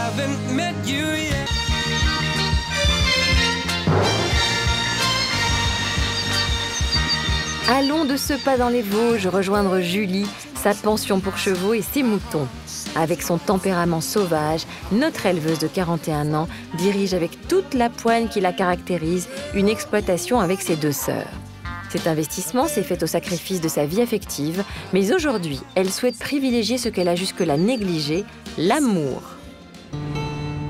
haven't met you yet. Allons de ce pas dans les Vosges rejoindre Julie, sa pension pour chevaux et ses moutons. Avec son tempérament sauvage, notre éleveuse de 41 ans dirige avec toute la poigne qui la caractérise une exploitation avec ses 2 sœurs. Cet investissement s'est fait au sacrifice de sa vie affective, mais aujourd'hui, elle souhaite privilégier ce qu'elle a jusque-là négligé, l'amour.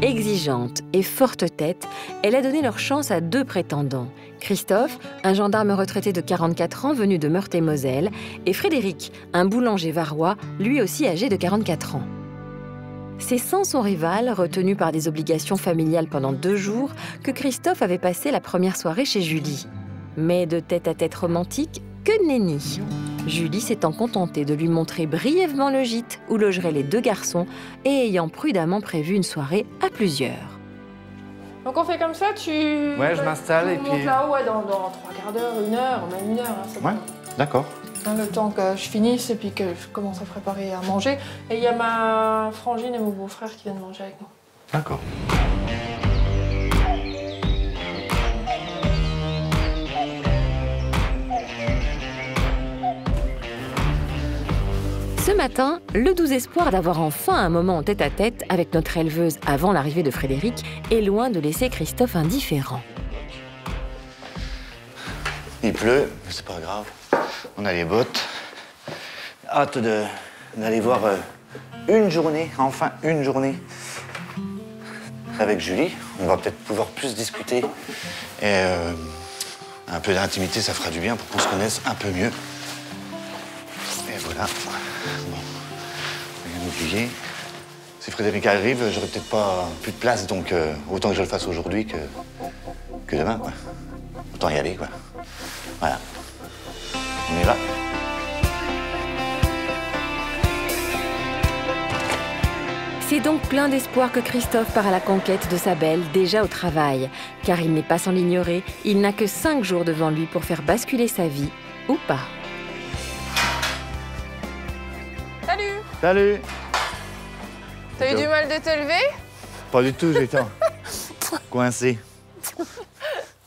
Exigeante et forte tête, elle a donné leur chance à 2 prétendants. Christophe, un gendarme retraité de 44 ans venu de Meurthe-et-Moselle, et Frédéric, un boulanger varois, lui aussi âgé de 44 ans. C'est sans son rival, retenu par des obligations familiales pendant 2 jours, que Christophe avait passé la première soirée chez Julie. Mais de tête-à-tête romantique, que nenni. Julie s'étant contentée de lui montrer brièvement le gîte où logeraient les 2 garçons et ayant prudemment prévu une soirée à plusieurs. Donc on fait comme ça, tu... Ouais, je m'installe et puis... montes là-haut, ouais, dans 3 quarts d'heure, 1 heure, même 1 heure. Hein, ouais, d'accord. Le temps que je finisse et puis que je commence à préparer à manger. Et il y a ma frangine et mon beau-frère qui viennent manger avec moi. D'accord. Ce matin, le doux espoir d'avoir enfin un moment en tête-à-tête avec notre éleveuse avant l'arrivée de Frédéric est loin de laisser Christophe indifférent. Il pleut, mais c'est pas grave. On a les bottes. Hâte d'aller voir une journée, enfin une journée, avec Julie. On va peut-être pouvoir plus discuter. Et un peu d'intimité, ça fera du bien pour qu'on se connaisse un peu mieux. Et voilà. Bon, rien oublié. Si Frédéric arrive, j'aurai peut-être pas plus de place, donc autant que je le fasse aujourd'hui que demain, quoi. Autant y aller, quoi. Voilà. On y va. C'est donc plein d'espoir que Christophe part à la conquête de sa belle, déjà au travail. Car il n'est pas sans l'ignorer, il n'a que 5 jours devant lui pour faire basculer sa vie, ou pas. Salut! Salut! T'as eu du mal de te lever? Pas du tout, j'étais coincé.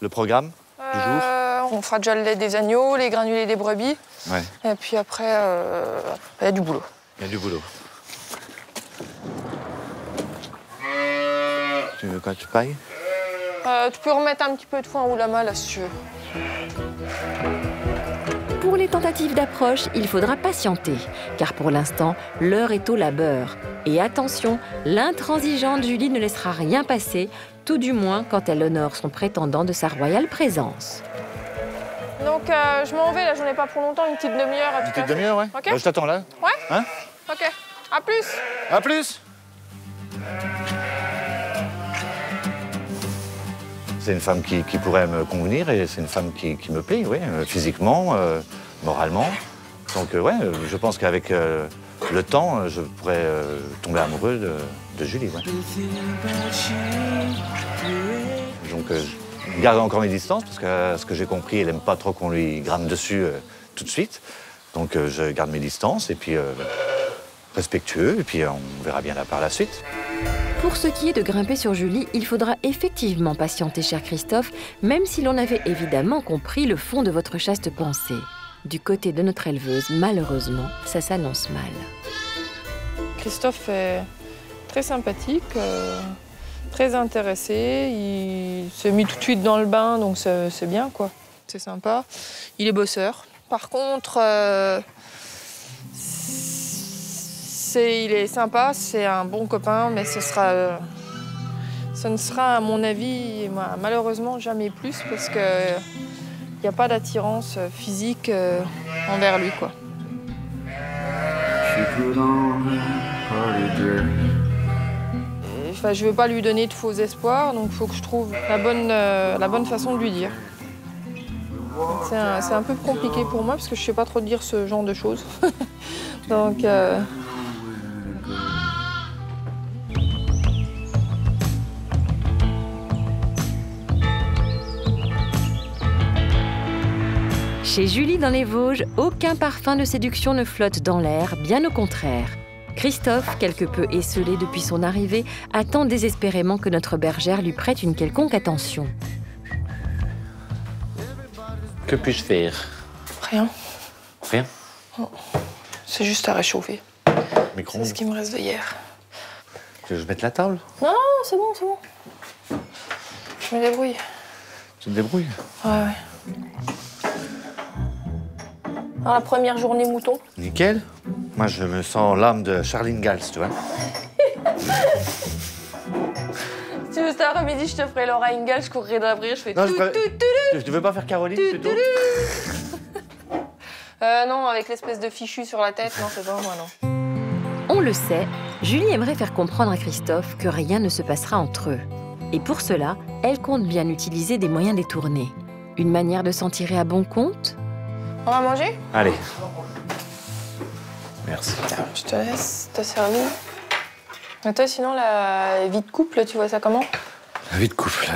Le programme du jour? On fera déjà le lait des agneaux, les granulés des brebis. Ouais. Et puis après, il y a du boulot. Il y a du boulot. Tu veux quoi, tu pailles? Tu peux remettre un petit peu de foin ou la main là si tu veux. Pour les tentatives d'approche, il faudra patienter, car pour l'instant, l'heure est au labeur. Et attention, l'intransigeante Julie ne laissera rien passer, tout du moins quand elle honore son prétendant de sa royale présence. Donc je m'en vais, là j'en ai pas pour longtemps, une petite demi-heure. Une petite demi-heure, ouais. Ok. Bah, je t'attends là. Ouais. Hein? Ok. À plus. À plus. C'est une femme qui pourrait me convenir et c'est une femme qui me plaît, oui, physiquement, moralement. Donc ouais, je pense qu'avec le temps, je pourrais tomber amoureux de Julie. Ouais. Donc je garde encore mes distances parce que ce que j'ai compris, elle n'aime pas trop qu'on lui grimpe dessus tout de suite. Donc je garde mes distances et puis respectueux et puis on verra bien là par la suite. Pour ce qui est de grimper sur Julie, il faudra effectivement patienter, cher Christophe, même si l'on avait évidemment compris le fond de votre chaste pensée. Du côté de notre éleveuse, malheureusement, ça s'annonce mal. Christophe est très sympathique, très intéressé. Il s'est mis tout de suite dans le bain, donc c'est bien, quoi. C'est sympa. Il est bosseur. Par contre, il est sympa, c'est un bon copain, mais ce ne sera, à mon avis, malheureusement, jamais plus, parce qu'il n'y a pas d'attirance physique envers lui, quoi. Enfin, je ne veux pas lui donner de faux espoirs, donc il faut que je trouve la bonne façon de lui dire. C'est un peu compliqué pour moi, parce que je ne sais pas trop dire ce genre de choses. Donc... Chez Julie dans les Vosges, aucun parfum de séduction ne flotte dans l'air, bien au contraire. Christophe, quelque peu esseulé depuis son arrivée, attend désespérément que notre bergère lui prête une quelconque attention. Que puis-je faire? Rien. Rien? C'est juste à réchauffer. Micro-ondes. C'est ce qui me reste de hier. Tu veux que je mette la table? Non, c'est bon, c'est bon. Je me débrouille. Tu te débrouilles? Ouais. Alors, la première journée mouton. Nickel. Moi, je me sens l'âme de Charline Gals, tu vois. Si tu veux cet après-midi, je te ferai Laura Ingalls, je courrai d'abrir, je fais Non, tout, je tout, tout. Tu veux pas faire Caroline, plutôt? Non, avec l'espèce de fichu sur la tête, non, c'est pas moi, non. On le sait, Julie aimerait faire comprendre à Christophe que rien ne se passera entre eux. Et pour cela, elle compte bien utiliser des moyens détournés. Une manière de s'en tirer à bon compte? On va manger? Allez. Merci. Je te laisse, t'as servi. Et toi, sinon, la vie de couple, tu vois ça comment? La vie de couple,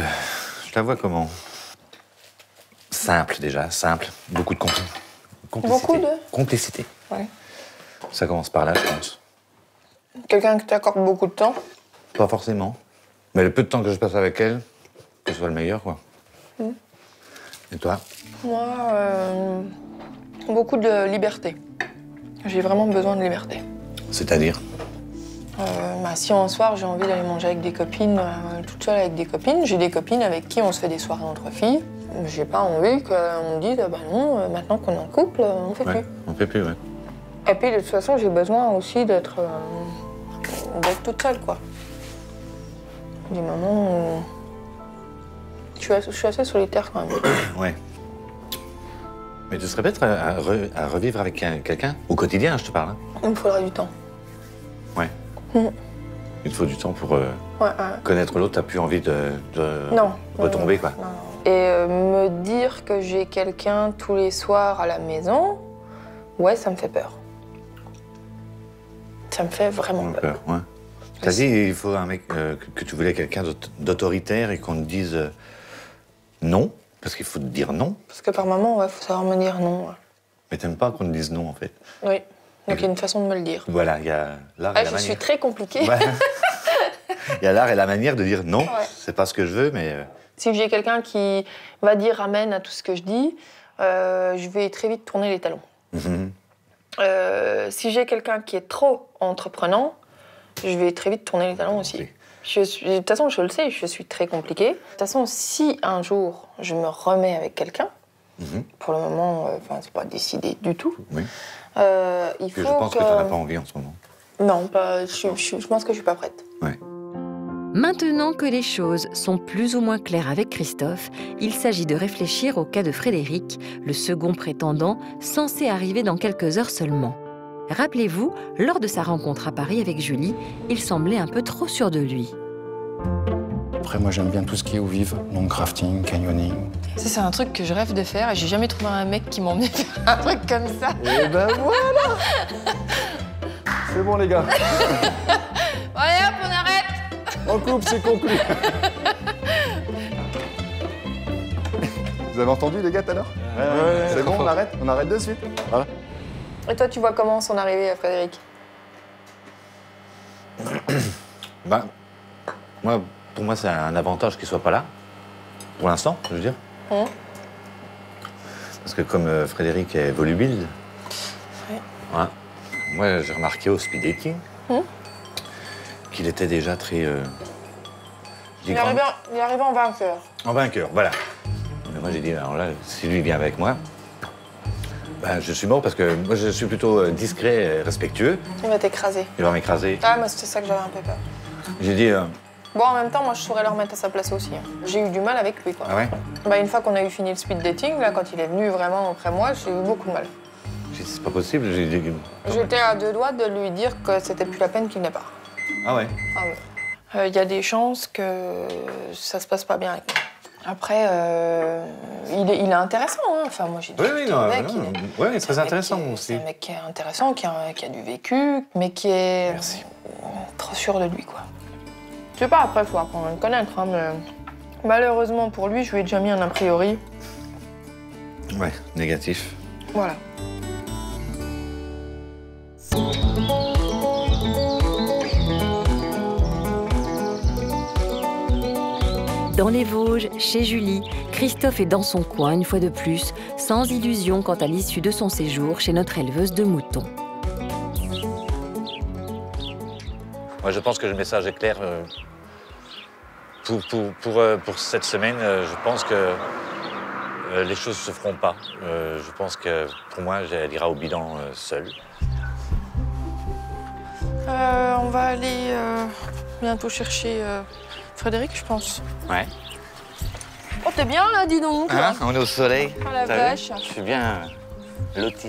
je la vois comment? Simple, déjà, simple. Beaucoup de complicité. Beaucoup de? Complicité. Ouais. Ça commence par là, je pense. Quelqu'un qui t'accorde beaucoup de temps? Pas forcément. Mais le peu de temps que je passe avec elle, que ce soit le meilleur, quoi. Et toi? Moi, beaucoup de liberté. J'ai vraiment besoin de liberté. C'est-à-dire? Si un soir j'ai envie d'aller manger avec des copines, toute seule avec des copines, j'ai des copines avec qui on se fait des soirées entre filles. J'ai pas envie qu'on me dise, bah non, maintenant qu'on est en couple, on fait plus. On fait plus, ouais. Et puis de toute façon, j'ai besoin aussi d'être toute seule, quoi. Des moments où je suis assez solitaire quand même. Ouais. Mais tu serais peut-être à revivre avec quelqu'un? Au quotidien, je te parle. Hein. Il me faudrait du temps. Ouais. Il te faut du temps pour Ouais. connaître l'autre. T'as plus envie de Non. retomber, quoi. Non. Et me dire que j'ai quelqu'un tous les soirs à la maison, ouais, ça me fait peur. Ça me fait vraiment peur. Ouais. T'as dit il faut un mec que tu voulais quelqu'un d'autoritaire et qu'on te dise non, parce qu'il faut te dire non. Parce que par moment, il faut savoir me dire non. Ouais. Mais t'aimes pas qu'on te dise non, en fait. Oui. Donc il y a une façon de me le dire. Voilà, il y a l'art et la Je manière. suis très compliquée. Ouais. Il y a l'art et la manière de dire non. Ouais. C'est pas ce que je veux, mais. Si j'ai quelqu'un qui va dire amen à tout ce que je dis, je vais très vite tourner les talons. Si j'ai quelqu'un qui est trop entreprenant, je vais très vite tourner les talons aussi. Oui. De toute façon, je le sais, je suis très compliquée. De toute façon, si un jour je me remets avec quelqu'un, pour le moment, c'est pas décidé du tout. Oui. Il faut je pense que t'en as pas envie en ce moment. Non, je pense que je suis pas prête. Ouais. Maintenant que les choses sont plus ou moins claires avec Christophe, il s'agit de réfléchir au cas de Frédéric, le second prétendant, censé arriver dans quelques heures seulement. Rappelez-vous, lors de sa rencontre à Paris avec Julie, il semblait un peu trop sûr de lui. Après, moi, j'aime bien tout ce qui est eau vive, donc crafting, canyoning. Ça, c'est un truc que je rêve de faire et j'ai jamais trouvé un mec qui m'emmenait faire un truc comme ça. Et ben voilà. C'est bon, les gars. Allez hop, on arrête. En couple, c'est conclu. Vous avez entendu, les gars, tout à l'heure? Ouais, c'est bon, on arrête de suite. Voilà. Et toi, tu vois comment son arrivée à Frédéric? Bah, pour moi, c'est un avantage qu'il soit pas là. Pour l'instant, je veux dire. Parce que comme Frédéric est volubile, ouais. Moi, j'ai remarqué au speed dating qu'il était déjà très... Il est arrivé en vainqueur. En vainqueur, voilà. Mais moi, j'ai dit, alors là, si lui vient avec moi, ben, je suis mort parce que moi, je suis plutôt discret et respectueux. Il va t'écraser. Il va m'écraser. Ah, moi, c'était ça que j'avais un peu peur. J'ai dit... Bon, en même temps, moi, je saurais le remettre à sa place aussi. Hein. J'ai eu du mal avec lui, quoi. Ah ouais? Bah, une fois qu'on a eu fini le speed dating, là, quand il est venu vraiment auprès de moi, j'ai eu beaucoup de mal. J'ai dit, c'est pas possible. J'ai dit... J'étais à deux doigts de lui dire que c'était plus la peine qu'il n'ait pas. Ah ouais? Ah ouais. Y a des chances que ça se passe pas bien avec moi. Après, il est intéressant, hein. Enfin, moi, j'ai dit... Oui, non, ouais, c'est très intéressant aussi. C'est un mec qui est intéressant, qui a du vécu, mais qui est... Merci. Trop sûr de lui, quoi. Je sais pas, après, il faut apprendre à le connaître, hein, mais... Malheureusement pour lui, je lui ai déjà mis un a priori. Ouais, négatif. Voilà. Dans les Vosges, chez Julie, Christophe est dans son coin une fois de plus, sans illusion quant à l'issue de son séjour chez notre éleveuse de moutons. Moi, je pense que le message est clair. Pour cette semaine, je pense que les choses ne se feront pas. Je pense que pour moi, elle ira au bilan seule. On va aller bientôt chercher Frédéric, je pense. Ouais. Oh, t'es bien là, dis donc. Hein, on est au soleil. Oh la T'as vache. vu? Je suis bien loti.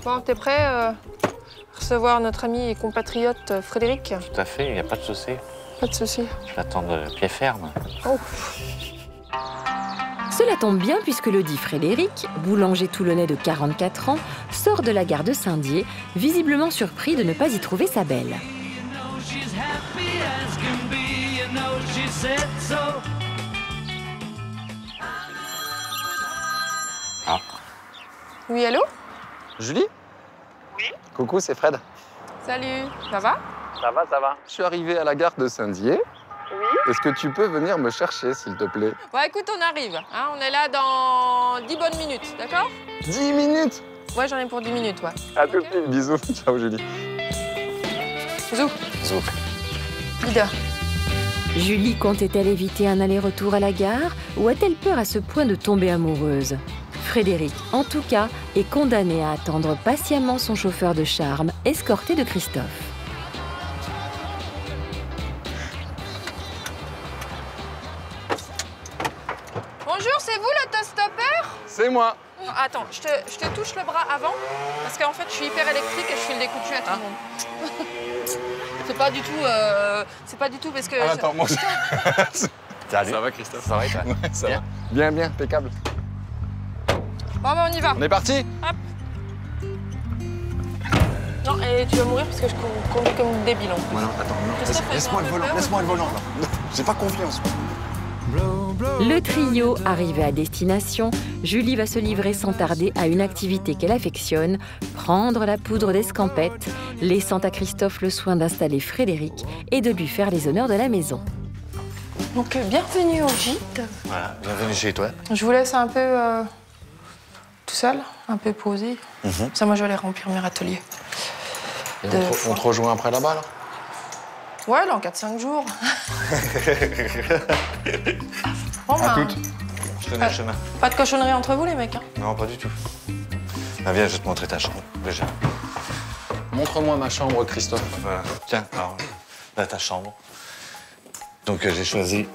Bon, t'es prêt à recevoir notre ami et compatriote Frédéric? Tout à fait, il n'y a pas de souci. Pas de souci. Je l'attends de pied ferme. Oh. Cela tombe bien puisque le dit Frédéric, boulanger toulonnais de 44 ans, sort de la gare de Saint-Dié, visiblement surpris de ne pas y trouver sa belle. Ah. Oui, allô? Julie? Oui. Coucou, c'est Fred. Salut, ça va? Ça va, ça va. Je suis arrivé à la gare de Saint-Dié. Oui. Est-ce que tu peux venir me chercher, s'il te plaît? Ouais, écoute, on arrive. Hein, on est là dans 10 bonnes minutes, d'accord? 10 minutes? Ouais, j'en ai pour 10 minutes, ouais. À tout de suite, bisous. Ciao, Julie. Zou. Zou. Leader. Julie comptait-elle éviter un aller-retour à la gare ou a-t-elle peur à ce point de tomber amoureuse? Frédéric, en tout cas, est condamné à attendre patiemment son chauffeur de charme, escorté de Christophe. Bonjour, c'est vous l'autostoppeur? C'est moi. Attends, je te touche le bras avant, parce qu'en fait, je suis hyper électrique et je file des coups de jus à tout le monde. C'est pas du tout parce que... Ah, attends, moi... Salut. Ça va, Christophe? Ça va, toi? Ouais, ça Bien. va. Bien, bien, impeccable. Bon, ben, on y va. On est parti? Hop. Non, et tu vas mourir parce que je conduis comme une débile. En plus. Non, attends, non. Christophe, Laisse-moi le elle a un peu volant, peur. laisse-moi le volant, là. J'ai pas confiance. Le trio arrivé à destination, Julie va se livrer sans tarder à une activité qu'elle affectionne, prendre la poudre d'escampette, laissant à Christophe le soin d'installer Frédéric et de lui faire les honneurs de la maison. Donc, bienvenue au gîte. Voilà, bienvenue chez toi. Je vous laisse un peu tout seul, un peu posé. Ça, moi, je vais aller remplir mes ateliers. Et on te rejoint après là-bas, là? Ouais, dans 4-5 jours. Bon, À ben, toutes. Je connais le chemin. pas de cochonnerie entre vous, les mecs. Hein. Non, pas du tout. Ah, viens, je vais te montrer ta chambre, déjà. Montre-moi ma chambre, Christophe. Voilà. Tiens, alors, là, ta chambre. Donc, j'ai choisi...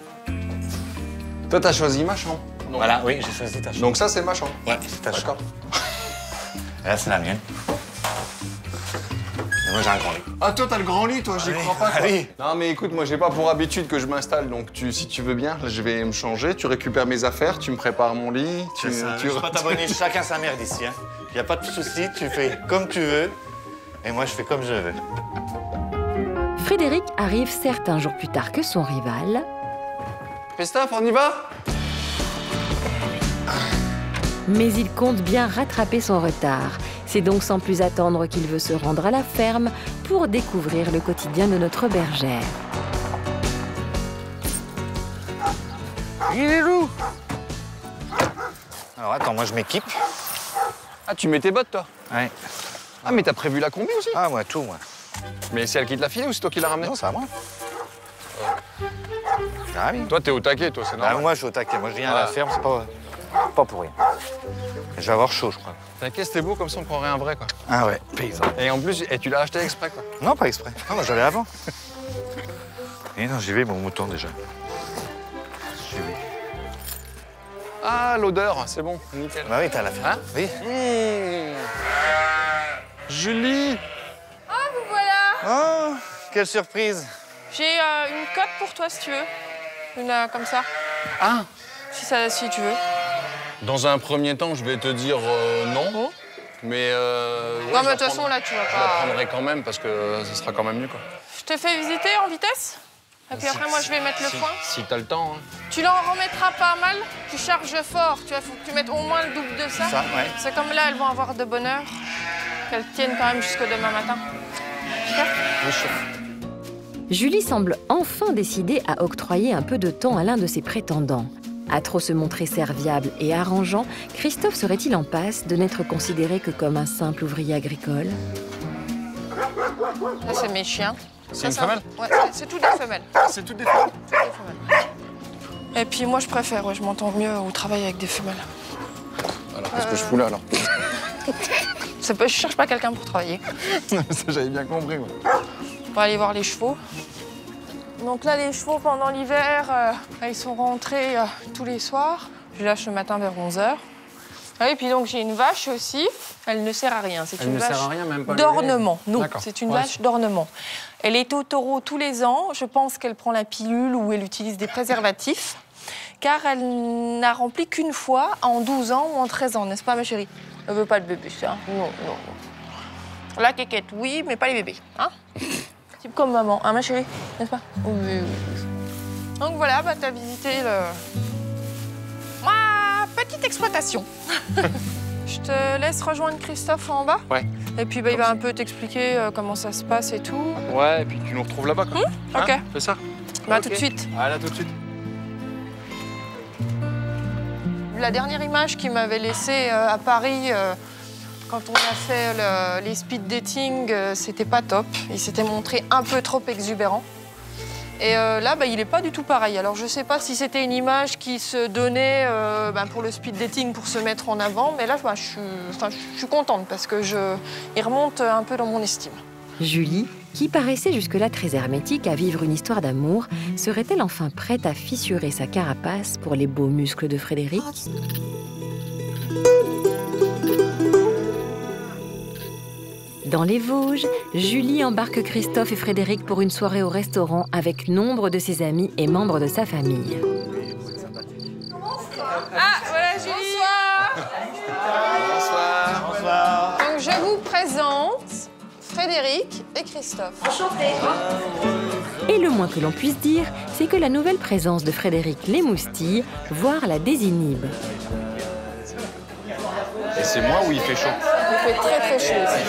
Toi, t'as choisi ma chambre. Donc. Voilà, oui, j'ai choisi ta chambre. Donc ça, c'est ma chambre. Ouais, c'est ta D'accord. chambre. Et là, c'est la mienne. Et moi, j'ai un grand lit. Ah, toi, t'as le grand lit, toi, j'y Oui. crois pas, Ah quoi. oui. Non, mais écoute, moi, j'ai pas pour habitude que je m'installe, donc si tu veux bien, là, je vais me changer, tu récupères mes affaires, tu me prépares mon lit, Je vais pas t'abonner, chacun sa merde ici. Hein. Y a pas de souci, tu fais comme tu veux. Et moi, je fais comme je veux. Frédéric arrive certes un jour plus tard que son rival, Christophe, on y va? mais il compte bien rattraper son retard. C'est donc sans plus attendre qu'il veut se rendre à la ferme pour découvrir le quotidien de notre bergère. Il est où? Alors, attends, moi, je m'équipe. Ah, tu mets tes bottes, toi? Ouais. Ah, mais t'as prévu la combi aussi? Ah, moi, tout, moi. Mais c'est elle qui te l'a filé ou c'est toi qui l'as ramené? Non, c'est à moi. Ah oui. Toi, t'es au taquet, toi, c'est Ah, normal. moi, je suis au taquet. Moi, je viens à la Ouais. ferme, c'est pas pour rien. Je vais avoir chaud, je crois. T'inquiète, c'était beau, comme ça, on prendrait un vrai, quoi. Ah ouais, paysan. Et en plus, tu l'as acheté exprès, quoi. Non, pas exprès. Non, moi, j'allais avant. Et non, j'y vais, mon mouton, déjà. J'y vais. Ah, l'odeur, c'est bon, nickel. Bah oui, t'as la ferme. Hein? Oui. Julie! Ah, vous voilà. Oh, quelle surprise. J'ai une cote pour toi, si tu veux. Une comme ça, Ah! si tu veux. Dans un premier temps, je vais te dire non. Oh. Mais. Ouais, Non, je mais la de toute façon, prendrai. là, tu vas Je la pas... prendrai quand même parce que ce sera quand même mieux, quoi. Je te fais visiter en vitesse. Et puis après, moi, je vais mettre le point. Si t'as le temps, hein. Tu l'en remettras pas mal. Tu charges fort. Tu vois, faut que tu mettes au moins le double de ça. Ça, ouais. C'est comme là, elles vont avoir de bonheur. Qu'elles tiennent quand même jusqu'au demain matin. Chef? Oui, chef. Julie semble enfin décidée à octroyer un peu de temps à l'un de ses prétendants. À trop se montrer serviable et arrangeant, Christophe serait-il en passe de n'être considéré que comme un simple ouvrier agricole? Là, c'est mes chiens. C'est une femelle? Ouais, c'est toutes des femelles. C'est toutes des femelles? Toutes des femelles. Et puis moi, je préfère, ouais, je m'entends mieux au travail avec des femelles. Alors, qu'est-ce que je fous là, alors? Je cherche pas quelqu'un pour travailler. Ça, j'avais bien compris, ouais. On va aller voir les chevaux. Donc là, les chevaux, pendant l'hiver, ils sont rentrés tous les soirs. Je lâche le matin vers 11h. Et puis donc, j'ai une vache aussi. Elle ne sert à rien. C'est une vache d'ornement. Non, c'est une vache d'ornement. Elle est au taureau tous les ans. Je pense qu'elle prend la pilule ou elle utilise des préservatifs. Car elle n'a rempli qu'une fois en 12 ans ou en 13 ans, n'est-ce pas, ma chérie? Elle veut pas de bébé, ça. Non. La quéquette, oui, mais pas les bébés. Hein? Type comme maman, hein, ma chérie? N'est-ce pas? Oui. Donc voilà, bah, t'as visité ma petite exploitation. Je te laisse rejoindre Christophe en bas. Ouais. Et puis bah, il va un peu t'expliquer comment ça se passe et tout. Ouais, et puis tu nous retrouves là-bas, quoi. Ok. Hein, fais ça. Bah, tout de suite. Allez, à tout de suite. La dernière image qu'il m'avait laissée à Paris, quand on a fait les speed dating, c'était pas top. Il s'était montré un peu trop exubérant. Et là, bah, il n'est pas du tout pareil. Alors, je ne sais pas si c'était une image qui se donnait pour le speed dating pour se mettre en avant, mais là, bah, je suis contente parce que il remonte un peu dans mon estime. Julie, qui paraissait jusque-là très hermétique à vivre une histoire d'amour, serait-elle enfin prête à fissurer sa carapace pour les beaux muscles de Frédéric? Dans les Vosges, Julie embarque Christophe et Frédéric pour une soirée au restaurant avec nombre de ses amis et membres de sa famille. Ah, voilà Julie. Bonsoir. Donc, je vous présente Frédéric et Christophe. Enchantée. Et le moins que l'on puisse dire, c'est que la nouvelle présence de Frédéric l'émoustille, voire la désinhibe. Et c'est moi où il fait chaud? Il fait très très chaud ici.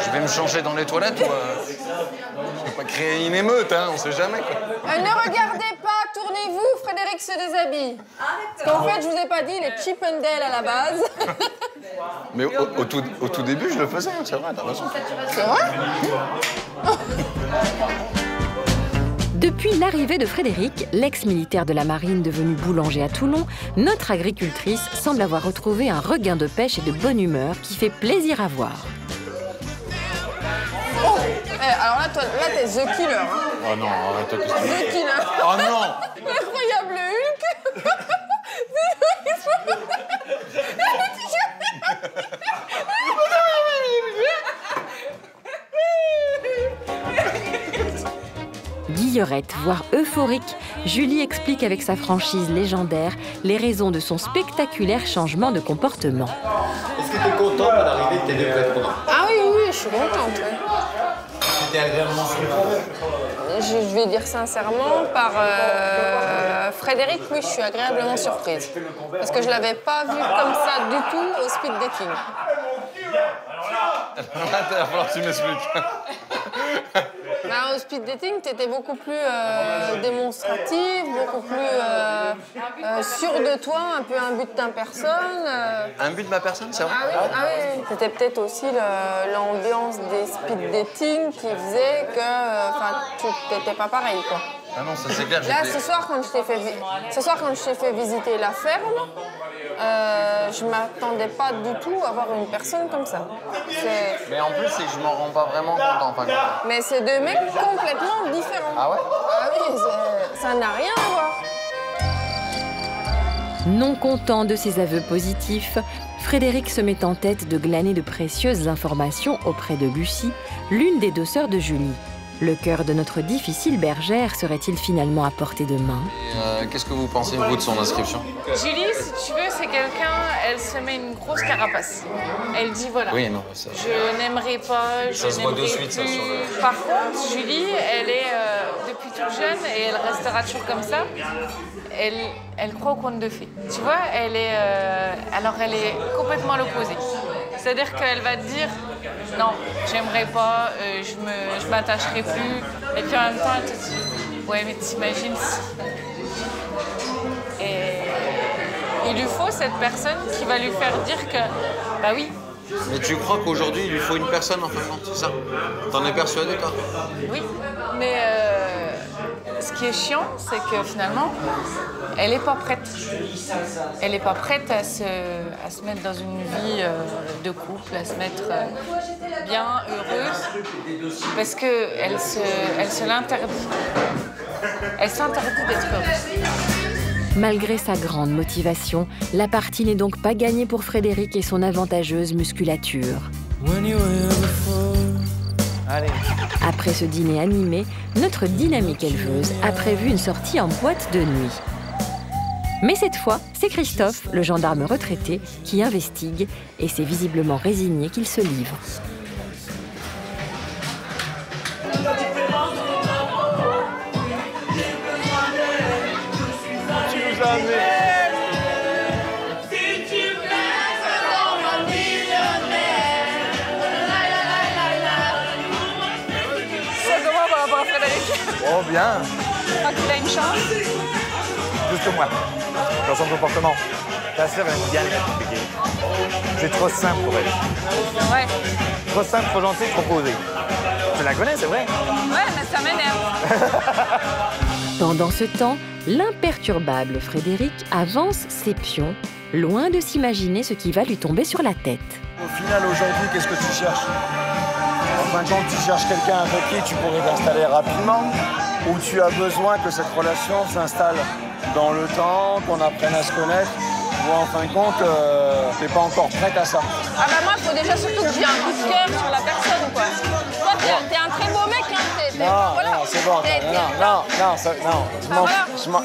Je vais me changer dans les toilettes ou... Je vais pas créer une émeute, hein, on sait jamais, quoi. Ne regardez pas, tournez-vous, Frédéric se déshabille. Parce qu'en fait, je vous ai pas dit, il est Chip and Dale à la base. Mais au tout début, je le faisais, c'est vrai, t'as raison. C'est vrai? Depuis l'arrivée de Frédéric, l'ex-militaire de la marine devenu boulanger à Toulon, notre agricultrice semble avoir retrouvé un regain de pêche et de bonne humeur qui fait plaisir à voir. Oh, alors là, t'es The Killer. Hein. Oh non, arrête, qu'est-ce que tu The veux? Killer. Oh non! Incroyable Hulk. Guillerette, voire euphorique, Julie explique avec sa franchise légendaire les raisons de son spectaculaire changement de comportement. Est-ce que tu es contente de l'arrivée de tes deux prétendants? Ah oui, je suis contente. Ouais. C'était agréablement surprise. Je vais dire sincèrement, par Frédéric, oui, je suis agréablement surprise. Parce que je ne l'avais pas vu comme ça du tout au speed dating. Il va falloir que tu m'expliques. Bah, au speed dating, tu étais beaucoup plus démonstrative, beaucoup plus sûre de toi, un peu un but de ta personne. Un but de ma personne, c'est vrai? Ah oui. C'était peut-être aussi l'ambiance des speed dating qui faisait que tu n'étais pas pareil, quoi. Ah non, ça c'est clair. Là, ce soir, quand je t'ai fait visiter la ferme, je m'attendais pas du tout à voir une personne comme ça. Mais en plus, c'est que je m'en rends pas vraiment compte en fin de compte. Mais c'est deux mecs complètement différents. Ah ouais? Ah oui, ça n'a rien à voir. Non content de ses aveux positifs, Frédéric se met en tête de glaner de précieuses informations auprès de Lucie, l'une des deux sœurs de Julie. Le cœur de notre difficile bergère serait-il finalement à portée de main? Qu'est-ce que vous pensez, vous, de son inscription? Julie, si tu veux, c'est quelqu'un, elle se met une grosse carapace. Elle dit voilà, Oui, non, ça... je n'aimerais pas, Ça se voit de suite, ça, sur plus. Par contre, Julie, elle est depuis toute jeune et elle restera toujours comme ça. Elle croit au conte de fées. Tu vois, elle est complètement à l'opposé. C'est-à-dire qu'elle va te dire, non, j'aimerais pas, je m'attacherai plus. Et puis en même temps, elle te dit, ouais, mais t'imagines si... Et il lui faut cette personne qui va lui faire dire que, bah oui. Mais tu crois qu'aujourd'hui, il lui faut une personne en fin de compte, c'est ça? T'en es persuadé, toi? Oui, mais ce qui est chiant, c'est que finalement, elle n'est pas prête. Elle n'est pas prête à se mettre dans une vie de couple, à se mettre bien, heureuse, parce qu'elle se l'interdit. Elle s'interdit d'être heureuse. Malgré sa grande motivation, la partie n'est donc pas gagnée pour Frédéric et son avantageuse musculature. Allez. Après ce dîner animé, notre dynamique éleveuse a prévu une sortie en boîte de nuit. Mais cette fois, c'est Christophe, le gendarme retraité, qui investigue et c'est visiblement résigné qu'il se livre. Oh bien. Je crois qu'il a une chance. Plus que moi. Dans son comportement. Ta sœur aime bien les compliqués. C'est trop simple pour elle. Ouais. Trop simple, trop gentil, trop posé. Tu la connais, c'est vrai? Ouais, mais ça m'énerve. Pendant ce temps, l'imperturbable Frédéric avance ses pions, loin de s'imaginer ce qui va lui tomber sur la tête. Au final, aujourd'hui, qu'est-ce que tu cherches? En fin de compte, tu cherches quelqu'un avec qui tu pourrais t'installer rapidement, ou tu as besoin que cette relation s'installe dans le temps, qu'on apprenne à se connaître, ou en fin de compte, t'es pas encore prête à ça. Ah bah moi, il faut déjà surtout que j'ai un coup de cœur sur la personne, quoi. Toi, t'es un très beau mec, hein. Non, c'est bon.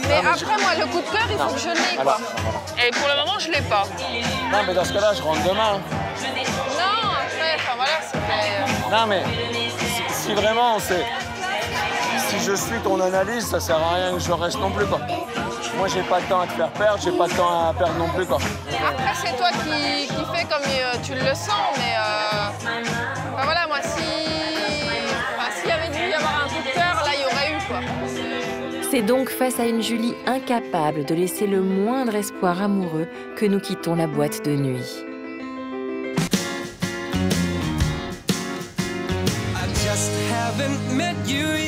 Mais après, moi, le coup de cœur, il faut que je l'ai, quoi. Et pour le moment, je l'ai pas. Non, mais dans ce cas-là, je rentre demain. Non, après, enfin voilà, c'était... Non, mais si vraiment c'est... Si je suis ton analyse, ça sert à rien que je reste non plus, quoi. Moi, j'ai pas de temps à te faire perdre, j'ai pas de temps à perdre non plus, quoi. Après, c'est toi qui fais comme tu le sens, mais... Enfin voilà, moi, s'il y avait dû y avoir un coup de cœur, là, il y aurait eu, quoi. C'est donc face à une Julie incapable de laisser le moindre espoir amoureux que nous quittons la boîte de nuit. I just haven't met you yet.